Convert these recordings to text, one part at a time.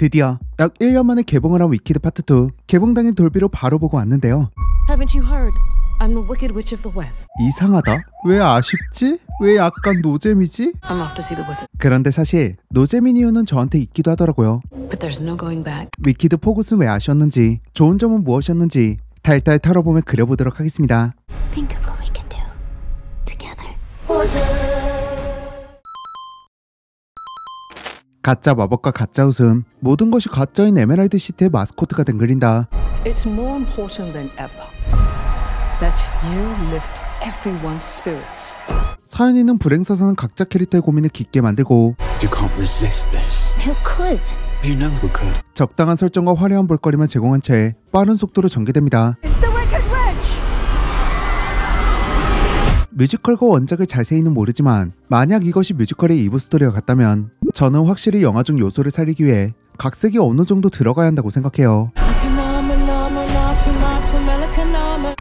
드디어 약 1년 만에 개봉을 한 위키드 파트 2 개봉 당일 돌비로 바로 보고 왔는데요. Haven't you heard? I'm the Wicked Witch of the West. 이상하다. 왜 아쉽지? 왜 약간 노잼이지? I'm off to see the wizard. 그런데 사실 노잼인 이유는 저한테 있기도 하더라고요. But there's no going back. 위키드 포굿은 왜 아쉬웠는지, 좋은 점은 무엇이었는지 탈탈 털어보며 그려보도록 하겠습니다. Think of what we could do together. 가짜 마법과 가짜 웃음, 모든 것이 가짜인 에메랄드 시티의 마스코트가 된 그린다. It's more important than ever that you lift everyone's spirits. 사연이는 불행사 사는 각자 캐릭터의 고민을 깊게 만들고 You can't resist this. Who could? You know who could. 적당한 설정과 화려한 볼거리만 제공한 채 빠른 속도로 전개됩니다. 뮤지컬과 원작을 자세히는 모르지만 만약 이것이 뮤지컬의 2부 스토리가 같다면 저는 확실히 영화 중 요소를 살리기 위해 각색이 어느 정도 들어가야 한다고 생각해요.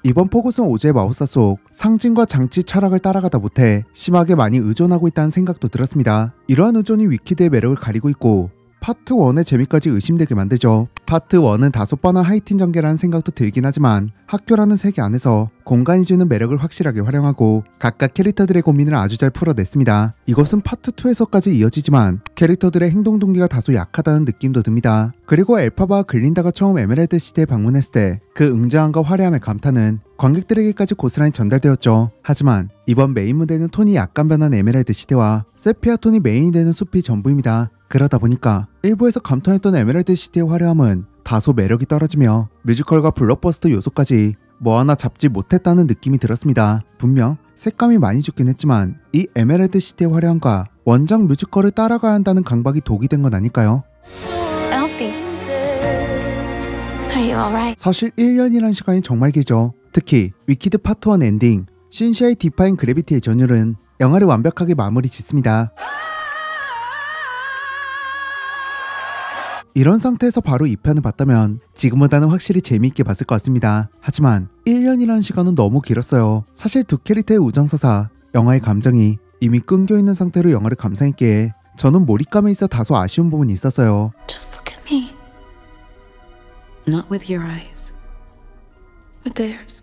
이번 포굿은 오즈의 마법사 속 상징과 장치 철학을 따라가다 못해 심하게 많이 의존하고 있다는 생각도 들었습니다. 이러한 의존이 위키드의 매력을 가리고 있고 파트 1의 재미까지 의심되게 만들죠. 파트 1은 다소 뻔한 하이틴 전개라는 생각도 들긴 하지만 학교라는 세계 안에서 공간이 주는 매력을 확실하게 활용하고 각각 캐릭터들의 고민을 아주 잘 풀어냈습니다. 이것은 파트 2에서까지 이어지지만 캐릭터들의 행동 동기가 다소 약하다는 느낌도 듭니다. 그리고 엘파바와 글린다가 처음 에메랄드 시티에 방문했을 때 그 웅장함과 화려함의 감탄은 관객들에게까지 고스란히 전달되었죠. 하지만 이번 메인 무대는 톤이 약간 변한 에메랄드 시티와 세피아 톤이 메인이 되는 숲이 전부입니다. 그러다 보니까 일부에서 감탄했던 에메랄드 시티의 화려함은 다소 매력이 떨어지며 뮤지컬과 블록버스터 요소까지 뭐 하나 잡지 못했다는 느낌이 들었습니다. 분명 색감이 많이 죽긴 했지만 이 에메랄드 시티의 화려함과 원작 뮤지컬을 따라가야 한다는 강박이 독이 된 건 아닐까요? Elfie, are you alright? 사실 1년이란 시간이 정말 길죠. 특히 위키드 파트 1 엔딩 신시아의 디파인 그래비티의 전율은 영화를 완벽하게 마무리 짓습니다. 이런 상태에서 바로 2편을 봤다면 지금보다는 확실히 재미있게 봤을 것 같습니다. 하지만 1년이라는 시간은 너무 길었어요. 사실 두 캐릭터의 우정서사, 영화의 감정이 이미 끊겨있는 상태로 영화를 감상했기에 저는 몰입감에 있어 다소 아쉬운 부분이 있었어요. Just look at me. Not with your eyes, but theirs.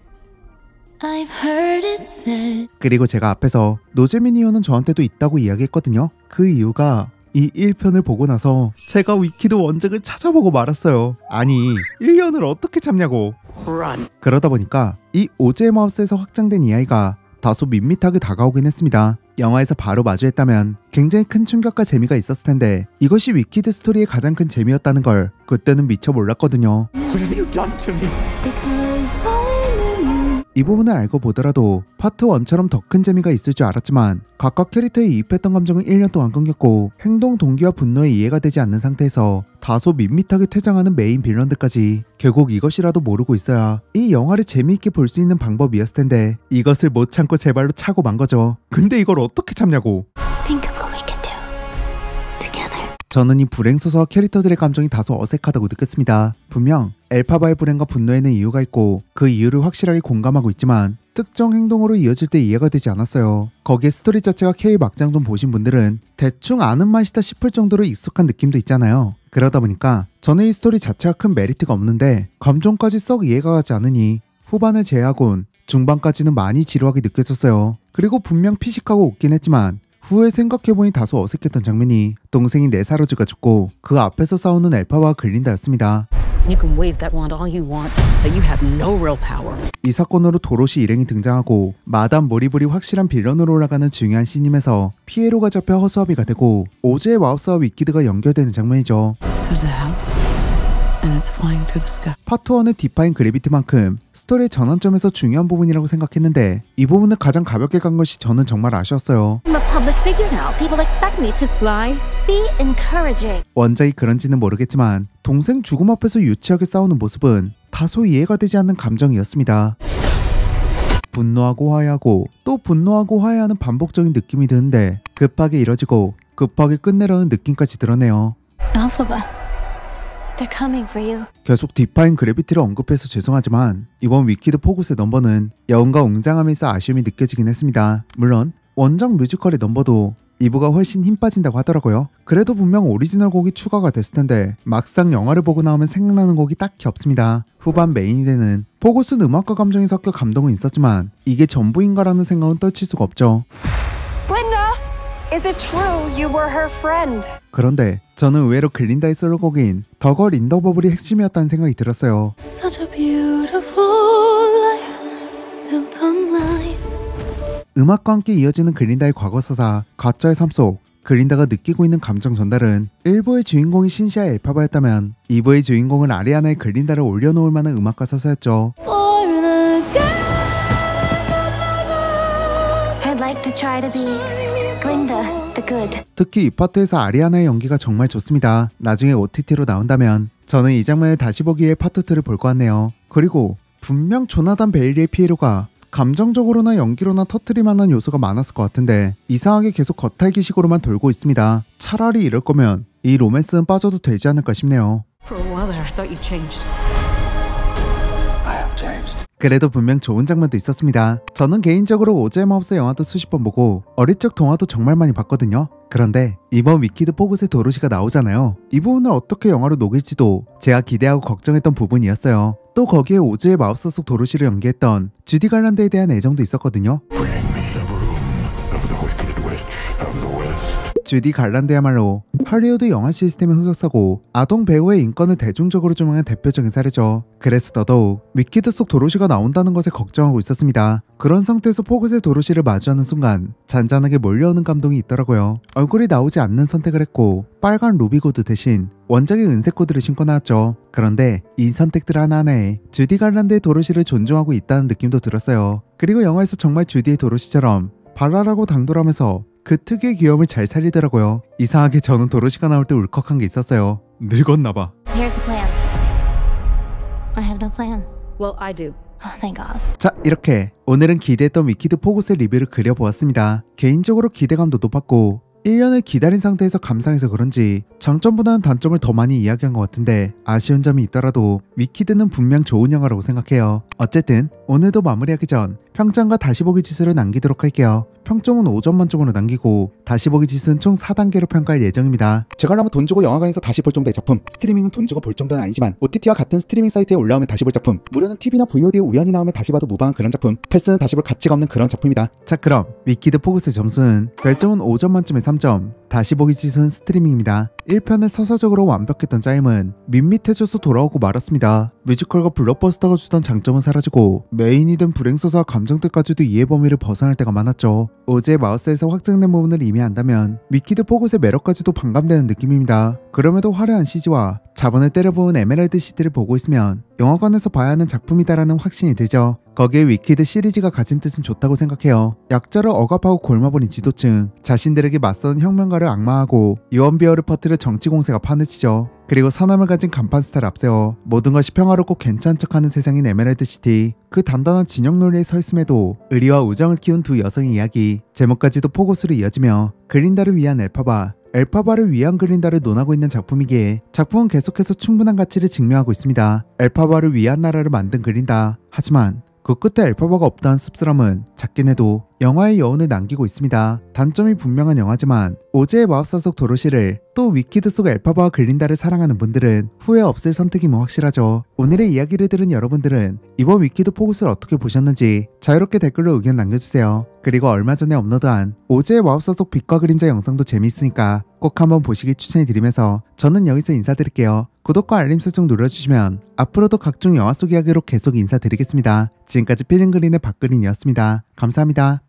I've heard it said. 그리고 제가 앞에서 노잼인 이유는 저한테도 있다고 이야기했거든요. 그 이유가 이 1편을 보고 나서 제가 위키드 원작을 찾아보고 말았어요. 아니 1년을 어떻게 참냐고. Run. 그러다 보니까 이 오즈의 마법사에서 확장된 이야기가 다소 밋밋하게 다가오긴 했습니다. 영화에서 바로 마주했다면 굉장히 큰 충격과 재미가 있었을 텐데 이것이 위키드 스토리의 가장 큰 재미였다는 걸 그때는 미처 몰랐거든요. What have you done to me? Because I knew you. 이 부분을 알고 보더라도 파트 1처럼 더 큰 재미가 있을 줄 알았지만 각각 캐릭터에 이입했던 감정은 1년 동안 끊겼고 행동 동기와 분노에 이해가 되지 않는 상태에서 다소 밋밋하게 퇴장하는 메인 빌런들까지 결국 이것이라도 모르고 있어야 이 영화를 재미있게 볼 수 있는 방법이었을 텐데 이것을 못 참고 제 발로 차고 만 거죠. 근데 이걸 어떻게 참냐고. Think of what we could do together. 저는 이 불행소서와 캐릭터들의 감정이 다소 어색하다고 느꼈습니다. 분명 엘파바의 불행과 분노에는 이유가 있고 그 이유를 확실하게 공감하고 있지만 특정 행동으로 이어질 때 이해가 되지 않았어요. 거기에 스토리 자체가 K 막장좀 보신 분들은 대충 아는 맛이다 싶을 정도로 익숙한 느낌도 있잖아요. 그러다 보니까 저는 이 스토리 자체가 큰 메리트가 없는데 감정까지 썩 이해가 가지 않으니 후반을 제외하곤 중반까지는 많이 지루하게 느껴졌어요. 그리고 분명 피식하고 웃긴 했지만 후에 생각해보니 다소 어색했던 장면이 동생인 네사로즈가 죽고 그 앞에서 싸우는 엘파와 글린다였습니다. You can wave that wand all you want, but you have no real power. 이 사건으로 도로시 일행이 등장하고 마담 모리블이 확실한 빌런으로 올라가는 중요한 씬임에서 피에로가 잡혀 허수아비가 되고 오즈의 마법사와 위키드가 연결되는 장면이죠. There's a house, and it's flying through the sky. 파트 1의 디파인 그래비티만큼 스토리의 전환점에서 중요한 부분이라고 생각했는데 이 부분을 가장 가볍게 간 것이 저는 정말 아쉬웠어요. I'm a public figure now. People expect me to fly. Be encouraging. 원작이 그런지는 모르겠지만 동생 죽음 앞에서 유치하게 싸우는 모습은 다소 이해가 되지 않는 감정이었습니다. 분노하고 화해하고 또 분노하고 화해하는 반복적인 느낌이 드는데 급하게 이뤄지고 급하게 끝내려는 느낌까지 드러내요. Alphaba, they're coming for you. 계속 디파인 그래비티를 언급해서 죄송하지만 이번 위키드 포굿의 넘버는 여운과 웅장함에 있어 아쉬움이 느껴지긴 했습니다. 물론 원작 뮤지컬의 넘버도 2부가 훨씬 힘 빠진다고 하더라고요. 그래도 분명 오리지널 곡이 추가가 됐을 텐데 막상 영화를 보고 나오면 생각나는 곡이 딱히 없습니다. 후반 메인이 되는 포고스는 음악과 감정이 섞여 감동은 있었지만 이게 전부인가라는 생각은 떨칠 수가 없죠. Glinda, is it true you were her friend? 그런데 저는 의외로 글린다의 솔로곡인 더걸 인더 버블이 핵심이었다는 생각이 들었어요. Such a beautiful life built on lies. 음악과 함께 이어지는 글린다의 과거사사 가짜의 삶 속 글린다가 느끼고 있는 감정 전달은 1부의 주인공이 신시아 엘파바였다면 2부의 주인공은 아리아나의 글린다를 올려놓을 만한 음악과 서사였죠. For the girl I'd like to try to be Glinda the Good. 특히 이 파트에서 아리아나의 연기가 정말 좋습니다. 나중에 OTT로 나온다면 저는 이 장면을 다시 보기에 파트 2를 볼 것 같네요. 그리고 분명 조나단 베일리의 피에로가 감정적으로나 연기로나 터뜨릴 만한 요소가 많았을 것 같은데 이상하게 계속 겉핥기식으로만 돌고 있습니다. 차라리 이럴 거면 이 로맨스는 빠져도 되지 않을까 싶네요. For a while there, I thought you changed. I have changed. 그래도 분명 좋은 장면도 있었습니다. 저는 개인적으로 오즈의 마법사 영화도 수십 번 보고 어릴 적 동화도 정말 많이 봤거든요. 그런데 이번 위키드 포그스의 도로시가 나오잖아요. 이 부분을 어떻게 영화로 녹일지도 제가 기대하고 걱정했던 부분이었어요. 또 거기에 오즈의 마법사 속 도로시를 연기했던 주디 갈란드에 대한 애정도 있었거든요. Bring me the room of the wicked witch of the west. 주디 갈란드야말로 할리우드 영화 시스템의 흑역사고 아동 배우의 인권을 대중적으로 조명한 대표적인 사례죠. 그래서 더더욱 위키드 속 도로시가 나온다는 것에 걱정하고 있었습니다. 그런 상태에서 포그스의 도로시를 마주하는 순간 잔잔하게 몰려오는 감동이 있더라고요. 얼굴이 나오지 않는 선택을 했고 빨간 루비고드 대신 원작의 은색 코드를 신고 나왔죠. 그런데 이 선택들 하나하나에 주디 갈란드의 도로시를 존중하고 있다는 느낌도 들었어요. 그리고 영화에서 정말 주디의 도로시처럼 발랄하고 당돌하면서 그 특유의 귀여움을 잘 살리더라고요. 이상하게 저는 도로시가 나올 때 울컥한 게 있었어요. 늙었나봐. Here's the plan. I have no plan. Well, I do. Oh, thank God. 자, 이렇게 오늘은 기대했던 위키드 포그스의 리뷰를 그려보았습니다. 개인적으로 기대감도 높았고 1년을 기다린 상태에서 감상해서 그런지 장점보다는 단점을 더 많이 이야기한 것 같은데 아쉬운 점이 있더라도 위키드는 분명 좋은 영화라고 생각해요. 어쨌든 오늘도 마무리하기 전 평점과 다시 보기 지수를 남기도록 할게요. 평점은 5점 만점으로 남기고 다시 보기 지수는 총 4단계로 평가할 예정입니다. 제가라면 돈 주고 영화관에서 다시 볼 정도의 작품, 스트리밍은 돈 주고 볼 정도는 아니지만 OTT와 같은 스트리밍 사이트에 올라오면 다시 볼 작품, 무료는 TV나 VOD에 우연히 나오면 다시 봐도 무방한 그런 작품, 패스는 다시 볼 가치가 없는 그런 작품이다. 자, 그럼 위키드 포그스 점수는 별점은 5점 만점에 3점, 다시 보기 지수는 스트리밍입니다. 1편의 서사적으로 완벽했던 짜임은 밋밋해져서 돌아오고 말았습니다. 뮤지컬과 블록버스터가 주던 장점은 사라지고 메인이든 불행소사와 감정들까지도 이해 범위를 벗어날 때가 많았죠. 오즈의 마우스에서 확장된 부분을 이미 안다면 위키드 포그스의 매력까지도 반감되는 느낌입니다. 그럼에도 화려한 CG와 자본을 때려부은 에메랄드 시티를 보고 있으면 영화관에서 봐야 하는 작품이다라는 확신이 들죠. 거기에 위키드 시리즈가 가진 뜻은 좋다고 생각해요. 약자를 억압하고 골마버린 지도층, 자신들에게 맞서는 혁명가를 악마하고 유언비어를 퍼뜨려 정치 공세가 판을 치죠. 그리고 사남을 가진 간판 스타를 앞세워 모든 것이 평화롭고 괜찮은 척하는 세상인 에메랄드 시티. 그 단단한 진영 논리에 서 있음에도 의리와 우정을 키운 두 여성의 이야기, 제목까지도 포고스로 이어지며 글린다를 위한 엘파바를 위한 글린다를 논하고 있는 작품이기에 작품은 계속해서 충분한 가치를 증명하고 있습니다. 엘파바를 위한 나라를 만든 글린다. 하지만 그 끝에 엘파바가 없다는 씁쓸함은 작긴 해도 영화의 여운을 남기고 있습니다. 단점이 분명한 영화지만 오즈의 마법사 속 도로시를 또 위키드 속 엘파바와 글린다를 사랑하는 분들은 후회 없을 선택임은 확실하죠. 오늘의 이야기를 들은 여러분들은 이번 위키드 포그스를 어떻게 보셨는지 자유롭게 댓글로 의견 남겨주세요. 그리고 얼마 전에 업로드한 오즈의 마법사 속 빛과 그림자 영상도 재미있으니까 꼭 한번 보시기 추천해드리면서 저는 여기서 인사드릴게요. 구독과 알림 설정 눌러주시면 앞으로도 각종 영화 속 이야기로 계속 인사드리겠습니다. 지금까지 필름그린의 박그린이었습니다. 감사합니다.